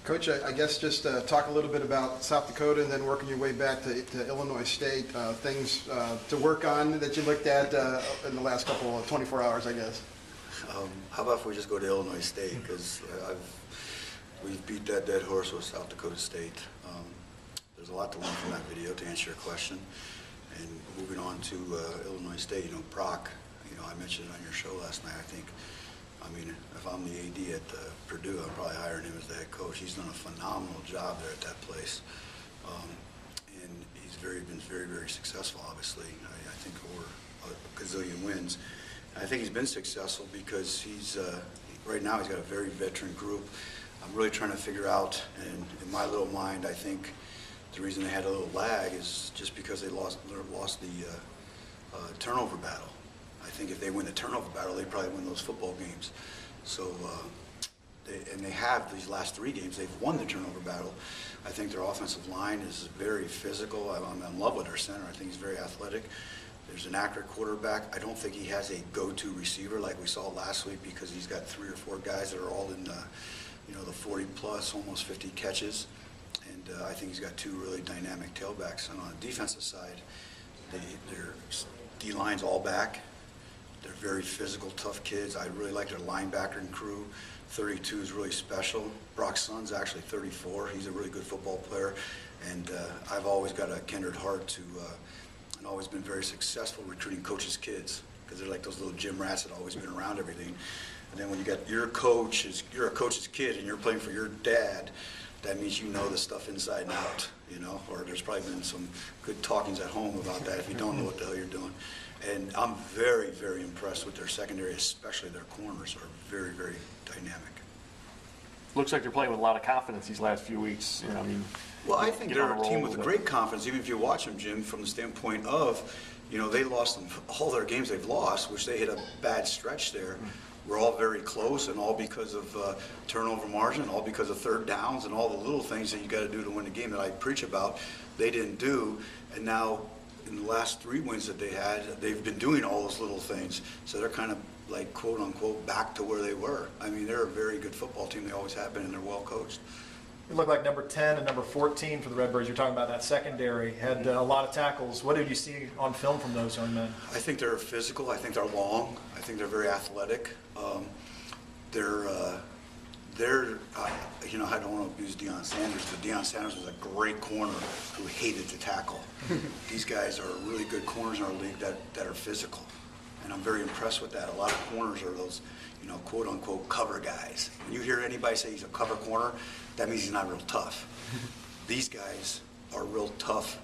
Coach, I guess just talk a little bit about South Dakota and then working your way back to Illinois State, things to work on that you looked at in the last couple of 24 hours, I guess. How about if we just go to Illinois State, because we've beat that dead horse with South Dakota State. There's a lot to learn from that video, to answer your question. And moving on to Illinois State, Brock, I mentioned it on your show last night, I mean, if I'm the AD at Purdue, I'm probably hiring him as the head coach. He's done a phenomenal job there at that place. And he's been very, very successful, obviously. I think over a gazillion wins. And I think he's been successful because right now he's got a very veteran group. I'm really trying to figure out, and in my little mind, I think the reason they had a little lag is just because they lost the turnover battle. I think if they win the turnover battle, they probably win those football games. So, they have these last 3 games, they've won the turnover battle. I think their offensive line is very physical. I'm in love with their center. I think he's very athletic. There's an accurate quarterback. I don't think he has a go-to receiver like we saw last week, because he's got 3 or 4 guys that are all in the 40-plus, almost 50 catches. And I think he's got 2 really dynamic tailbacks. And on the defensive side, their D-line's all back. They're very physical, tough kids. I really like their linebacker and crew. 32 is really special. Brock's son's actually 34. He's a really good football player. And I've always got a kindred heart to, and always been very successful recruiting coaches' kids, because they're like those little gym rats that always been around everything. And then when you got you're a coach's kid and you're playing for your dad, that means you know the stuff inside and out, or there's probably been some good talkings at home about that if you don't know what the hell you're doing. And I'm very, very impressed with their secondary, especially their corners are very, very dynamic. Looks like they're playing with a lot of confidence these last few weeks. Well, I think they're a team with a great confidence, even if you watch them, Jim, from the standpoint of, they lost all their games they've lost, which they hit a bad stretch there. We're all very close, and all because of turnover margin, all because of third downs and all the little things that you got to do to win the game that I preach about, they didn't do. And now in the last 3 wins that they had, they've been doing all those little things. So they're kind of like, quote unquote, back to where they were. I mean, they're a very good football team. They always have been, and they're well coached. It looked like number 10 and number 14 for the Redbirds. You're talking about that secondary. Had a lot of tackles. What did you see on film from those young men? I think they're physical. I think they're long. I think they're very athletic. I don't want to abuse Deion Sanders, but Deion Sanders was a great corner who hated to tackle. These guys are really good corners in our league that are physical, and I'm very impressed with that. A lot of corners are those, quote unquote cover guys. When you hear anybody say he's a cover corner, that means he's not real tough. These guys are real tough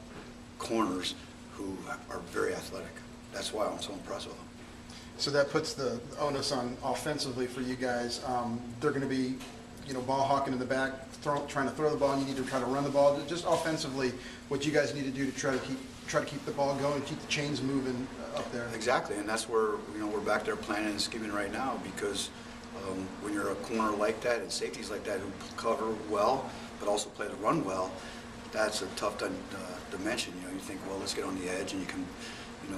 corners who are very athletic. That's why I'm so impressed with them. So that puts the onus on offensively for you guys. They're going to be, ball hawking in the back, trying to throw the ball, and you need to try to run the ball. Just offensively, what you guys need to do to try to keep the ball going, keep the chains moving up there. Exactly, and that's where we're back there planning and scheming right now, because when you're a corner like that and safeties like that who cover well but also play the run well, that's a tough dimension. You think, well, let's get on the edge and you can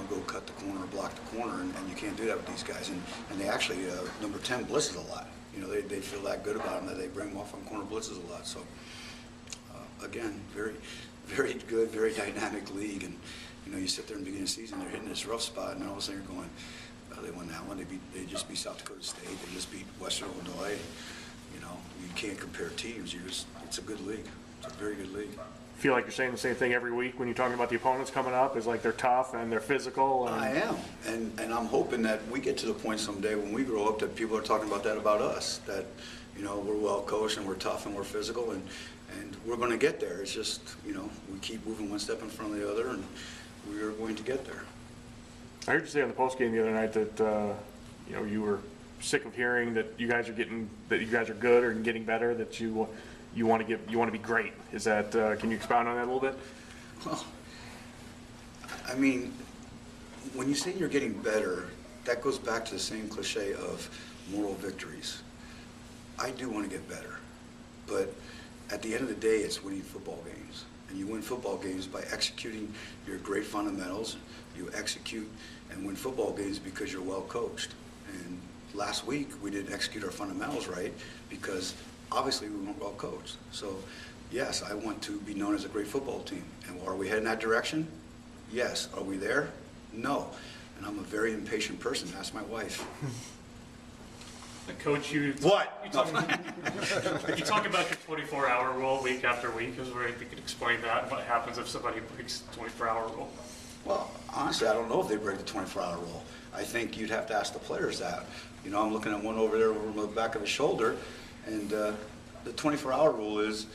go cut the corner or block the corner, and you can't do that with these guys. And they actually, number 10 blitzes a lot. They feel that good about them that they bring them off on corner blitzes a lot. So, again, very, very good, very dynamic league. And, you sit there in the beginning of the season, they're hitting this rough spot, and all of a sudden you're going, they won that one. They just beat South Dakota State. They just beat Western Illinois. You can't compare teams. It's a good league. It's a very good league. Feel like you're saying the same thing every week when you're talking about the opponents coming up? Is like they're tough and they're physical? I am, and I'm hoping that we get to the point someday when we grow up that people are talking about that about us, that we're well coached and we're tough and we're physical, and we're going to get there. It's just we keep moving one step in front of the other, and we are going to get there. I heard you say on the post game the other night that you were sick of hearing that you guys are good or getting better, that you want to be great. Is that can you expound on that a little bit? Well, I mean, when you say you're getting better, that goes back to the same cliche of moral victories. I do want to get better, but at the end of the day, it's winning football games. And you win football games by executing your great fundamentals. You execute and win football games because you're well coached. And last week, we didn't execute our fundamentals right because obviously we weren't well coached. So yes, I want to be known as a great football team. And are we heading that direction? Yes. Are we there? No. And I'm a very impatient person. Ask my wife. Coach, you What? You talk about your 24-hour rule week after week. I was wondering if you could explain that and what happens if somebody breaks the 24-hour rule. Well, honestly, I don't know if they break the 24-hour rule. I think you'd have to ask the players that. You know, I'm looking at one over there over the back of his shoulder, and the 24-hour rule is,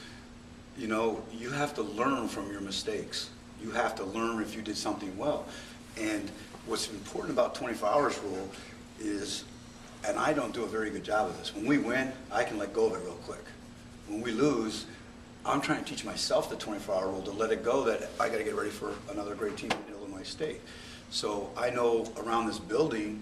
you know, you have to learn from your mistakes. You have to learn if you did something well. And what's important about 24 hours rule is, and I don't do a very good job of this, when we win, I can let go of it real quick. When we lose, I'm trying to teach myself the 24-hour rule to let it go, that I got to get ready for another great team in Illinois State. So I know around this building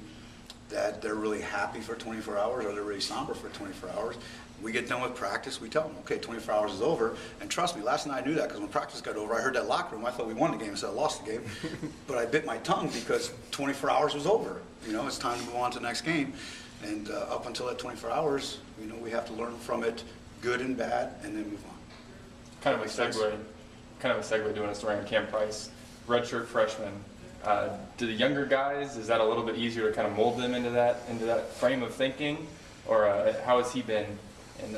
that they're really happy for 24 hours or they're really somber for 24 hours. We get done with practice, we tell them, okay, 24 hours is over. And trust me, last night I knew that because when practice got over, I heard that locker room. I thought we won the game instead of lost the game. But I bit my tongue because 24 hours was over. You know, it's time to go on to the next game. And up until that 24 hours, you know, we have to learn from it, good and bad, and then move on. Kind of a segue doing a story on Cam Price, redshirt freshman. Do the younger guys, is that a little bit easier to kind of mold them into that frame of thinking, or how has he been in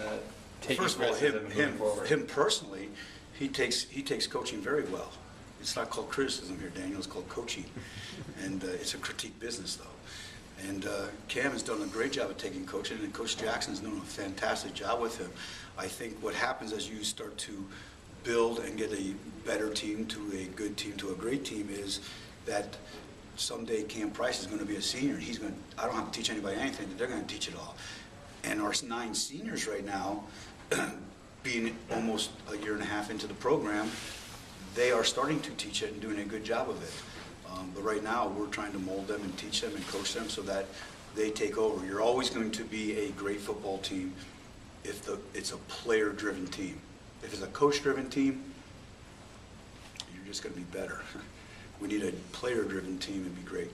taking First of all, criticism and moving forward? him personally, he takes coaching very well. It's not called criticism here, Daniel. It's called coaching, and it's a critique business though. And Cam has done a great job of taking coaching, and Coach Jackson's done a fantastic job with him. I think what happens as you start to build and get a better team to a good team to a great team is that someday Cam Price is going to be a senior. And I don't have to teach anybody anything. They're going to teach it all. And our 9 seniors right now, being almost a year and a half into the program, they are starting to teach it and doing a good job of it. But right now, we're trying to mold them and teach them and coach them so that they take over. You're always going to be a great football team if it's a player-driven team. If it's a coach-driven team, you're just going to be better. We need a player-driven team and be great.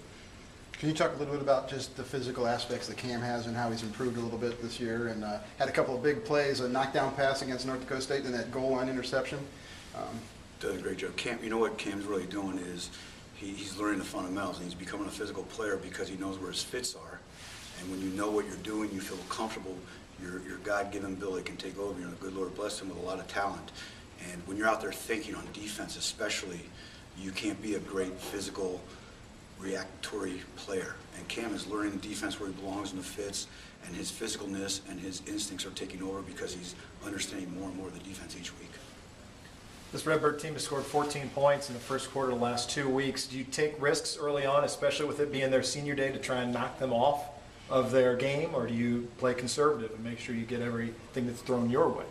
Can you talk a little bit about just the physical aspects that Cam has and how he's improved a little bit this year, and had a couple of big plays, a knockdown pass against North Dakota State and that goal line interception? Does a great job. Cam, you know what Cam's really doing is he's learning the fundamentals, and he's becoming a physical player because he knows where his fits are. And when you know what you're doing, you feel comfortable. Your God-given ability can take over. You know, the good Lord blessed him with a lot of talent. And when you're out there thinking on defense especially, you can't be a great physical reactory player. And Cam is learning the defense where he belongs in the fits, and his physicalness and his instincts are taking over because he's understanding more and more of the defense each week. This Redbird team has scored 14 points in the first quarter of the last 2 weeks. Do you take risks early on, especially with it being their senior day, to try and knock them off of their game, or do you play conservative and make sure you get everything that's thrown your way?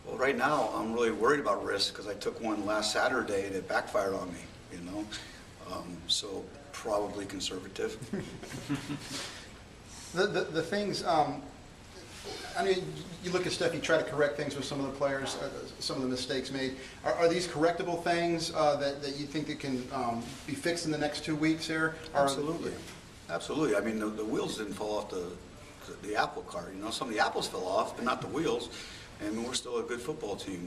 Well, right now, I'm really worried about risk because I took one last Saturday and it backfired on me, you know? So probably conservative. The things, I mean, you look at stuff, you try to correct things with some of the players, some of the mistakes made. Are these correctable things that you think that can be fixed in the next 2 weeks here? Absolutely. Absolutely. I mean, the wheels didn't fall off the apple cart. You know, some of the apples fell off, but not the wheels. And we're still a good football team.